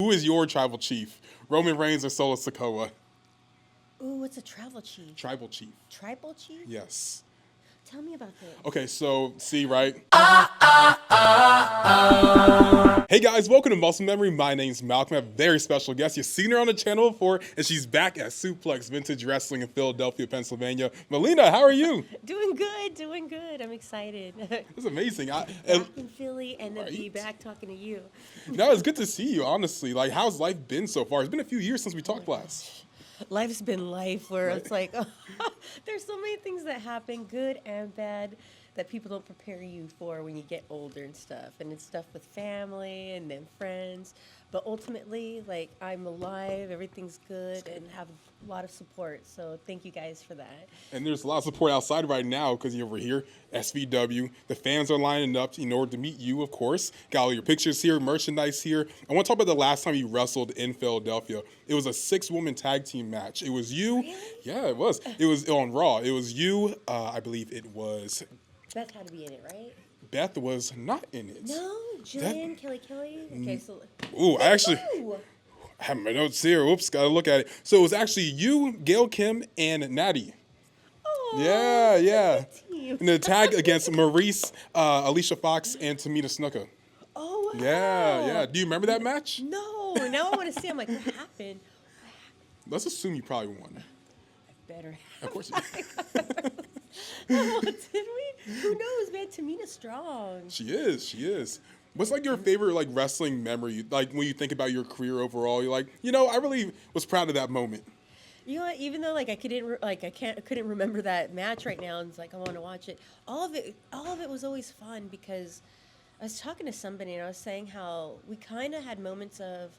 who is your tribal chief? Roman Reigns or Solo Sikoa? Ooh, what's a travel chief? Tribal chief. Tribal chief? Yes. Tell me about this. Okay, so see, right? Hey guys, welcome to Muscle Memory. My name's Malcolm. I have a very special guest. You've seen her on the channel before, and she's back at Suplex Vintage Wrestling in Philadelphia, Pennsylvania. Melina, how are you? Doing good, doing good. I'm excited. It's amazing. Back in Philly and then be back talking to you. No, it's good to see you, honestly. Like, how's life been so far? It's been a few years since we talked last. Life's been life where it's like, there's so many things that happen, good and bad, that people don't prepare you for when you get older and stuff. And it's stuff with family and then friends. But ultimately, like, I'm alive, everything's good, and have a lot of support. So thank you guys for that. And there's a lot of support outside right now because you're over here, SVW. The fans are lining up in order to meet you, of course. Got all your pictures here, merchandise here. I want to talk about the last time you wrestled in Philadelphia. It was a 6-woman tag team match. It was you. Really? Yeah, it was. It was on Raw. It was you. I believe it was. Beth had to be in it, right? Beth was not in it. No, Jillian, Kelly. Okay, so. Ooh, I actually have my notes here. Whoops, gotta look at it. So it was actually you, Gail Kim, and Natty. Oh, Yeah. team. And the tag against Maurice, Alicia Fox, and Tamina Snuka. Oh, wow. Yeah. Do you remember that match? No, now I want to see. I'm like, what happened? Let's assume you probably won. Better. Of course you did. Oh, did we? Who knows, man? Tamina's strong. She is. What's like your favorite like wrestling memory? Like when you think about your career overall, you're like, I really was proud of that moment. You know what? Even though like I couldn't remember that match right now, and it's like I want to watch it. All of it was always fun because I was talking to somebody and I was saying how we kind of had moments of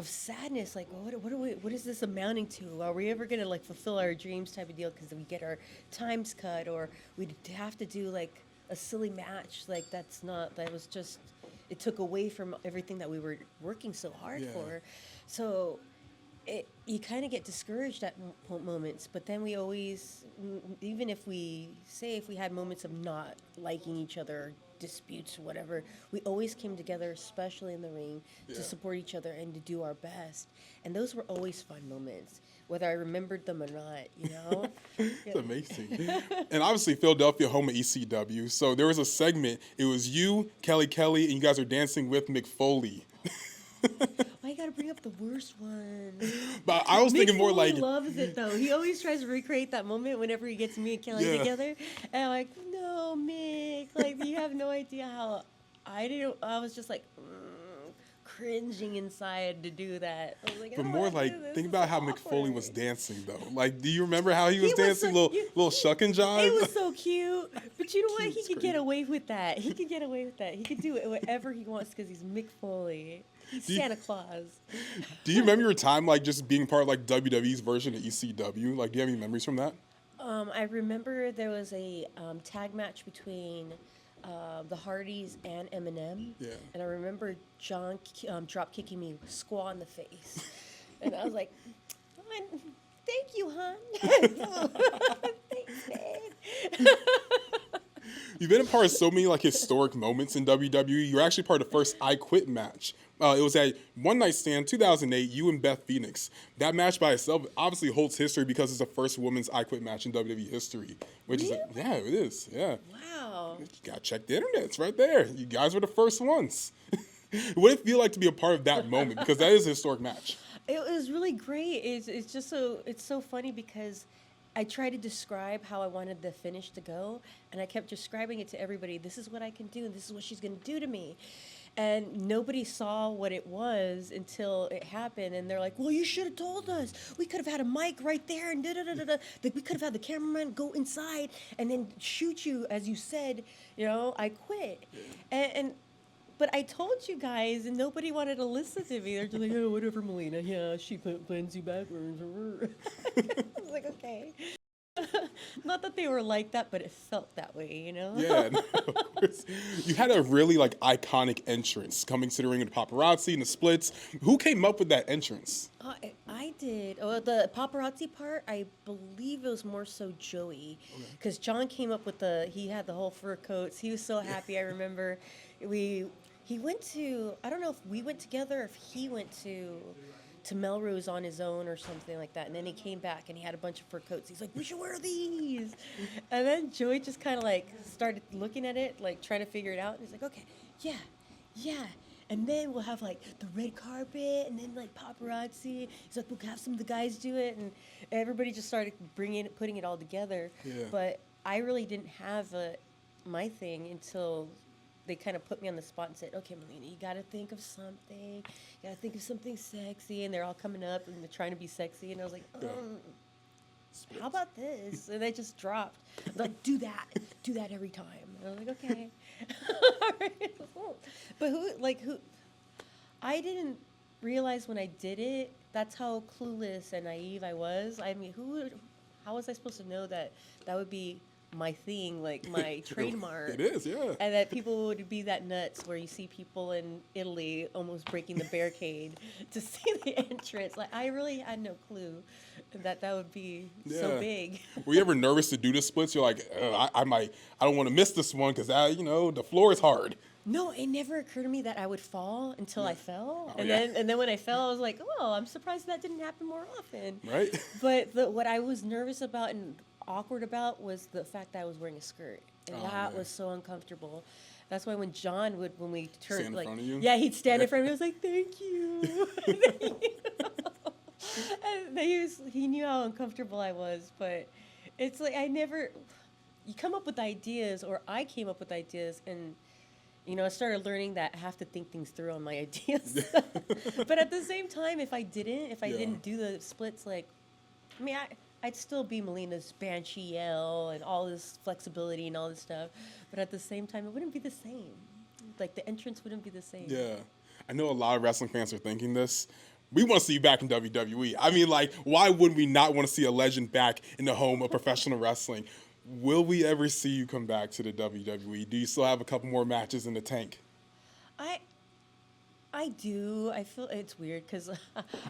sadness, like what is this amounting to? Are we ever gonna like fulfill our dreams type of deal because we get our times cut, or we have to do like a silly match like that was just, it took away from everything that we were working so hard for. So you kind of get discouraged at moments, but then we always, even if we had moments of not liking each other, disputes, whatever, we always came together, especially in the ring, to support each other and to do our best. And those were always fun moments, whether I remembered them or not, It's amazing. And obviously Philadelphia, home of ECW. So there was a segment, it was you, Kelly, and you guys are dancing with Mick Foley. Why you gotta bring up the worst one? But I was thinking more like... He loves it, though. He always tries to recreate that moment whenever he gets me and Kelly together. And I'm like, no, Mick. Like, you have no idea how I was just like... cringing inside to do that. I was like, But more like, think about how Mick Foley was dancing, though. Like, do you remember how he was dancing? So, little shuck and jive? It was so cute. But you know what? He could get away with that. He could do it whatever he wants because he's Mick Foley. He's Santa Claus. Do you remember your time, like, just being part of, like, WWE's version of ECW? Like, do you have any memories from that? I remember there was a tag match between... the Hardys and Eminem. Yeah. And I remember John drop kicking me squaw in the face. And I was like, thank you, hon. Thanks, man. You've been a part of so many like historic moments in WWE. You're actually part of the first I Quit match. It was at One Night Stand, 2008, you and Beth Phoenix. That match by itself obviously holds history because it's the first women's I Quit match in WWE history. Which is, yeah, it is, yeah. Wow. You gotta check the internet, it's right there. You guys were the first ones. What did it feel like to be a part of that moment? Because that is a historic match. It was really great. It's just so funny because I tried to describe how I wanted the finish to go, and I kept describing it to everybody. This is what I can do, and this is what she's going to do to me. And nobody saw what it was until it happened, and they're like, well, you should have told us. We could have had a mic right there, and da-da-da-da-da. We could have had the cameraman go inside and then shoot you, as you said, I quit. But I told you guys, and nobody wanted to listen to me. They're just like, oh, whatever, Melina. Yeah, she plans you backwards. I was like, okay. Not that they were like that, but it felt that way, Yeah, no, of course. You had a really iconic entrance coming to the ring with the paparazzi and the splits. Who came up with that entrance? I did. Oh, the paparazzi part, I believe it was more so Joey, because John came up with he had the whole fur coats. He was so happy. I remember He went to, I don't know if we went together or if he went to Melrose on his own or something like that. And then he came back and he had a bunch of fur coats. He's like, we should wear these. And then Joey just kind of like started looking at it, like trying to figure it out. And he's like, okay, yeah, yeah. And then we'll have like the red carpet and then like paparazzi. He's like, we'll have some of the guys do it. And everybody just started putting it all together. Yeah. But I really didn't have my thing until they kind of put me on the spot and said, okay, Melina, you got to think of something. You got to think of something sexy. And they're all coming up and they're trying to be sexy. And I was like, how about this? And they just dropped. Like, do that every time. And I was like, okay. But who, I didn't realize when I did it, that's how clueless and naive I was. I mean, how was I supposed to know that would be my thing, like my trademark? It is, yeah. And that people would be that nuts where you see people in Italy almost breaking the barricade to see the entrance. Like, I really had no clue that would be so big. Were you ever nervous to do the splits? You're like, I don't want to miss this one because the floor is hard. No, it never occurred to me that I would fall until I fell. Oh, and then when I fell, I was like, oh, I'm surprised that didn't happen more often. Right. But what I was nervous about and awkward about was the fact that I was wearing a skirt. And that was so uncomfortable. That's why when John would, when we turned, stand in front of you? Yeah, he'd stand in front of me. I was like, thank you. And he knew how uncomfortable I was. But it's like you come up with ideas, or I came up with ideas, and I started learning that I have to think things through on my ideas. But at the same time, if I didn't do the splits, I'd still be Melina's banshee yell and all this flexibility and all this stuff. But at the same time, it wouldn't be the same. Like, the entrance wouldn't be the same. Yeah. I know a lot of wrestling fans are thinking this. We want to see you back in WWE. I mean, why wouldn't we not want to see a legend back in the home of professional wrestling? Will we ever see you come back to the WWE? Do you still have a couple more matches in the tank? I do. I feel it's weird because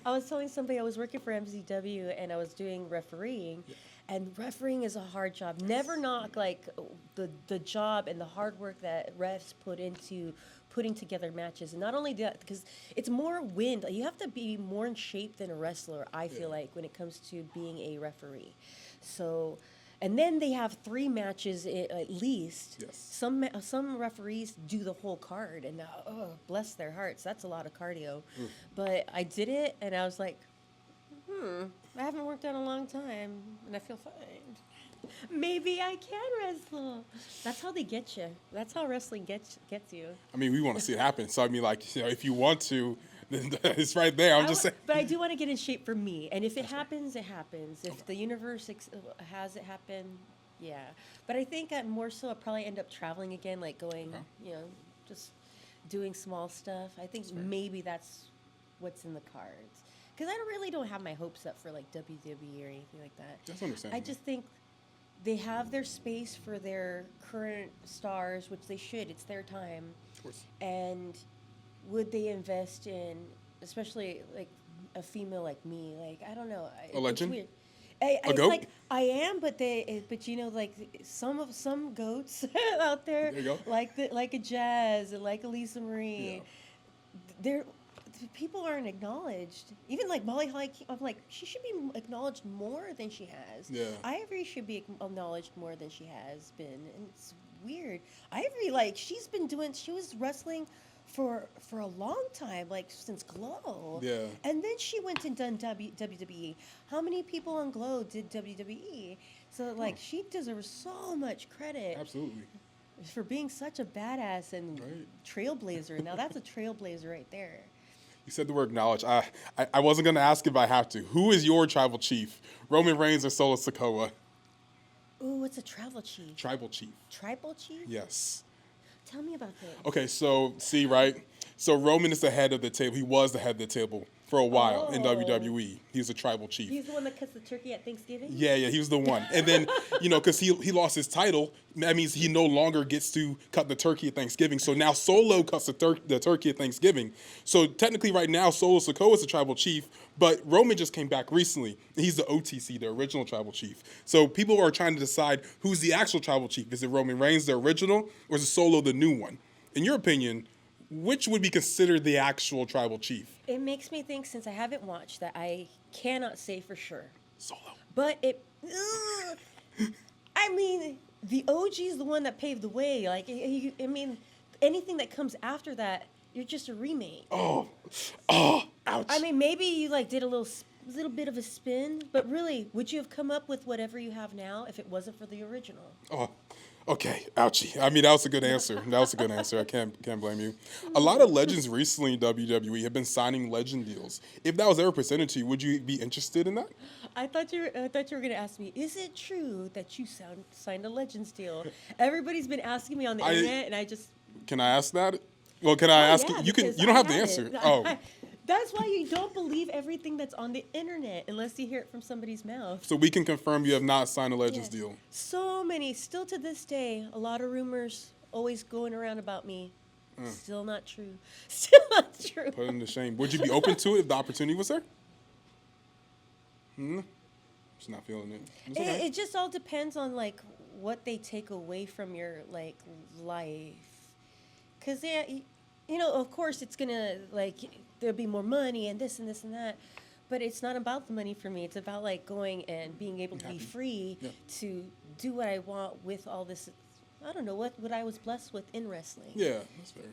I was telling somebody I was working for MZW and I was doing refereeing, and refereeing is a hard job. Never knock the job and the hard work that refs put into putting together matches. And not only that, because it's more wind. You have to be more in shape than a wrestler, I feel like, when it comes to being a referee. So. And then they have 3 matches at least. Yes. Some referees do the whole card, and bless their hearts, that's a lot of cardio. But I did it, and I was like, I haven't worked out in a long time, and I feel fine. Maybe I can wrestle. That's how they get you. That's how wrestling gets you. I mean, we want to see it happen. So, I mean, if you want to, it's right there. I'm just saying. But I do want to get in shape for me. And if it happens, it happens. If the universe has it happen, yeah. But I think more so I'll probably end up traveling again, like going, just doing small stuff. I think maybe that's what's in the cards. Because I really don't have my hopes up for like WWE or anything like that. That's understandable. I just think they have their space for their current stars, which they should. It's their time. Of course. And would they invest in, especially like a female like me? Like, I don't know. A legend? It's weird. A goat? Like, I am, but some goats out there, There you go. like a Jazz and like a Lisa Marie, people aren't acknowledged. Even like Molly Holly, I'm like, she should be acknowledged more than she has. Yeah. Ivory should be acknowledged more than she has been, and it's weird. Ivory, she was wrestling for a long time, since Glow. Yeah. And then she went and done WWE. How many people on Glow did WWE? So she deserves so much credit. Absolutely. For being such a badass and trailblazer. Now that's a trailblazer right there. You said the word knowledge. I wasn't going to ask if I have to. Who is your tribal chief? Roman Reigns or Solo Sikoa? Ooh, what's a tribal chief? Tribal chief. Tribal chief? Yes. Tell me about that. Okay, so So Roman is the head of the table. He was the head of the table for a while in WWE. He was a tribal chief. He's the one that cuts the turkey at Thanksgiving? Yeah, he was the one. And then, because he lost his title, that means he no longer gets to cut the turkey at Thanksgiving. So now Solo cuts the turkey at Thanksgiving. So technically right now, Solo Sikoa is the tribal chief, but Roman just came back recently. He's the OTC, the original tribal chief. So people are trying to decide who's the actual tribal chief. Is it Roman Reigns, the original, or is it Solo, the new one? In your opinion, which would be considered the actual tribal chief? It makes me think, since I haven't watched, that I cannot say for sure. Solo. But I mean, the OG is the one that paved the way. Like, I mean, anything that comes after that, you're just a remake. Oh, ouch. I mean, maybe you like did a little bit of a spin, but really, would you have come up with whatever you have now if it wasn't for the original? Oh, okay, ouchie. I mean, that was a good answer. I can't blame you. A lot of legends recently in WWE have been signing legend deals. If that was ever presented to you, would you be interested in that? I thought you were going to ask me, is it true that you signed a Legends deal? Everybody's been asking me on the internet, and I just... Can I ask that? Well, can I ask yeah, you? You because don't I have the had answer. it. Oh, That's why you don't believe everything that's on the internet unless you hear it from somebody's mouth. so we can confirm you have not signed a legends Yeah. deal. So many, still to this day, a lot of rumors always going around about me. Still not true. Still not true. Put him to shame. Would you be open to it if the opportunity was there? Just not feeling it. It's okay. It just all depends on like what they take away from your like life. Cause yeah, you know, of course it's gonna like there'll be more money and this and this and that, but it's not about the money for me. It's about like going and being able to be free to do what I want with all this. I don't know what I was blessed with in wrestling. Yeah, that's fair.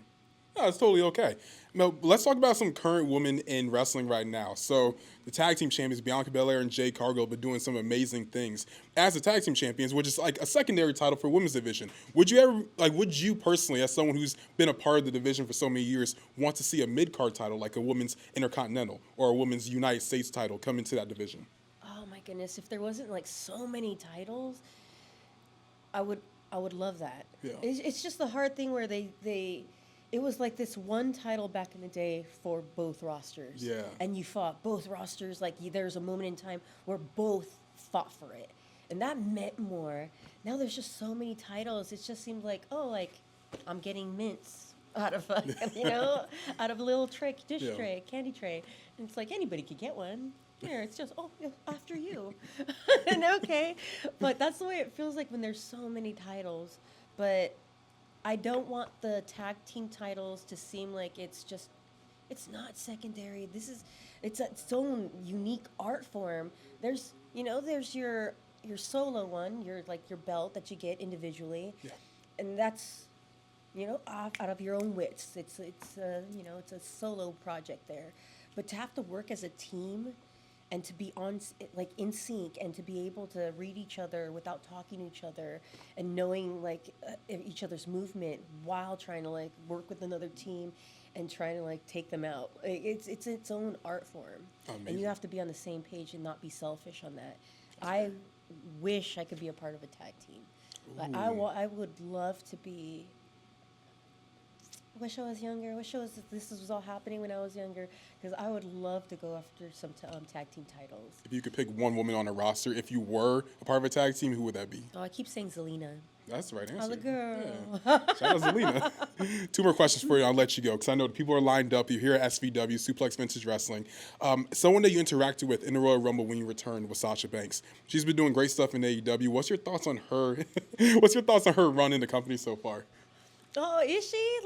No, it's totally okay. Now, let's talk about some current women in wrestling right now. So, the tag team champions, Bianca Belair and Jade Cargill, have been doing some amazing things. As the tag team champions, which is like a secondary title for women's division, would you personally, as someone who's been a part of the division for so many years, want to see a mid-card title, like a women's Intercontinental or a women's United States title, come into that division? Oh my goodness, if there wasn't like so many titles, I would love that. Yeah. It's just the hard thing where it was like this one title back in the day for both rosters. Yeah. And you fought both rosters. Like there's a moment in time where both fought for it. And that meant more. Now there's just so many titles. It just seemed like, oh, like I'm getting mints out of, out of a little dish tray, candy tray. And it's like anybody could get one. Here, it's just, after you. And okay. But that's the way it feels like when there's so many titles. But I don't want the tag team titles to seem like it's not secondary. It's its own unique art form. There's your solo one, your belt that you get individually, and that's, out of your own wits. It's a solo project there, but to have to work as a team and to be in sync and to be able to read each other without talking to each other and knowing each other's movement while trying to work with another team and trying to take them out. It's its own art form. Amazing. And you have to be on the same page and not be selfish on that. I wish I could be a part of a tag team. I would love to be. Wish I was younger. This was all happening when I was younger, because I would love to go after some tag team titles. If you could pick one woman on a roster, if you were a part of a tag team, who would that be? Oh, I keep saying Zelina. That's the right answer. Oh, the girl. Yeah. Shout out Zelina. 2 more questions for you. I'll let you go because I know the people are lined up. You're here at SVW, Suplex Vintage Wrestling. Someone that you interacted with in the Royal Rumble when you returned was Sasha Banks. She's been doing great stuff in AEW. What's your thoughts on her? What's your thoughts on her run in the company so far? Oh, is she?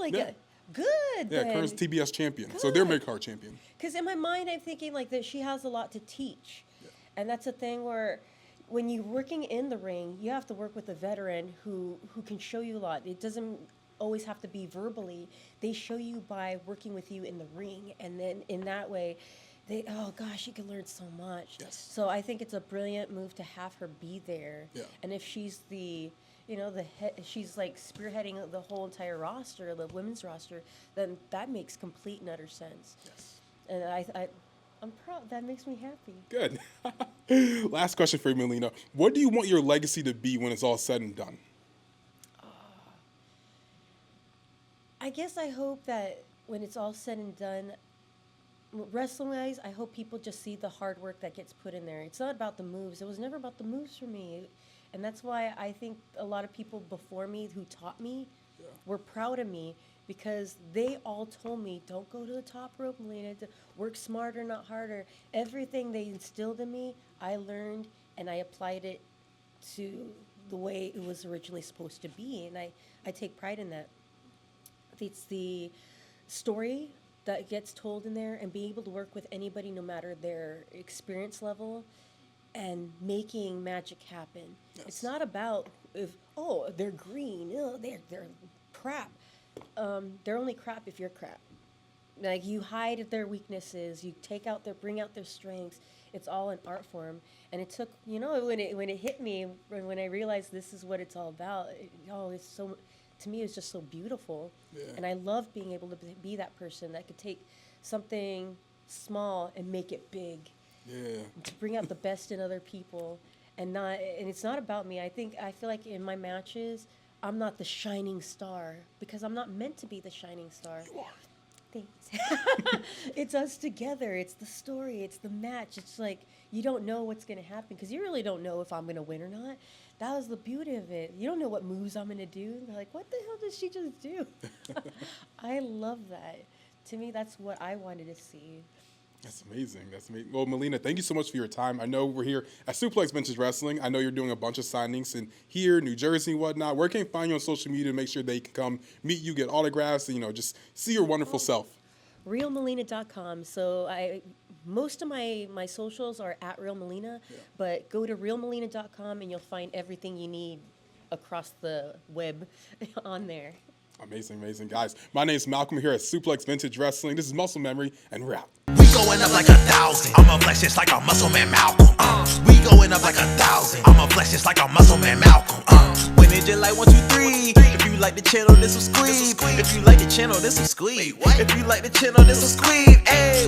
Good. Yeah, then. current TBS champion. Good. So they're mid-card champion. Because in my mind, I'm thinking that she has a lot to teach. Yeah. And that's a thing where when you're working in the ring, you have to work with a veteran who can show you a lot. It doesn't always have to be verbally. They show you by working with you in the ring. And then in that way, you can learn so much. Yes. So I think it's a brilliant move to have her be there. Yeah. And if she's she's spearheading the whole entire roster, the women's roster, then that makes complete and utter sense. Yes. And I'm proud. That makes me happy. Good. Last question for you, Melina. What do you want your legacy to be when it's all said and done? I guess I hope that when it's all said and done, wrestling-wise, I hope people just see the hard work that gets put in there. It's not about the moves. It was never about the moves for me. And that's why I think a lot of people before me who taught me were proud of me, because they all told me, don't go to the top rope, Melina, work smarter, not harder. Everything they instilled in me, I learned, and I applied it to the way it was originally supposed to be. And I take pride in that. It's the story that gets told in there, and being able to work with anybody no matter their experience level and making magic happen. Yes. It's not about if, oh, they're green, oh, they're crap. They're only crap if you're crap. Like, you hide their weaknesses, you bring out their strengths. It's all an art form. And it took, when it hit me, when I realized this is what it's all about, it's so, to me, it's just so beautiful. Yeah. And I love being able to be that person that could take something small and make it big. Yeah. To bring out the best in other people, and it's not about me. I feel like in my matches, I'm not the shining star, because I'm not meant to be the shining star. You are. Thanks. It's us together. It's the story. It's the match. It's like, you don't know what's going to happen, because you really don't know if I'm going to win or not. That was the beauty of it. You don't know what moves I'm going to do. They're like, what the hell did she just do? I love that. To me, that's what I wanted to see. That's amazing. That's amazing. Well, Melina, thank you so much for your time. I know we're here at Suplex Vintage Wrestling. I know you're doing a bunch of signings in here, New Jersey, and whatnot. Where can they find you on social media to make sure they can come meet you, get autographs, and, just see your wonderful self? RealMelina.com. So most of my socials are at RealMelina, but go to RealMelina.com and you'll find everything you need across the web on there. Amazing, amazing. Guys, my name is Malcolm here at Suplex Vintage Wrestling. This is Muscle Memory, and we're out. We going up like 1,000. I'm a flex just like a muscle man Malcolm. We going up like 1,000. I'm a flex just like a muscle man Malcolm. When it just like 1, 2, 3. If you like the channel, this will squeeze. If you like the channel, this will squeeze. If you like the channel, this will squeeze. Hey.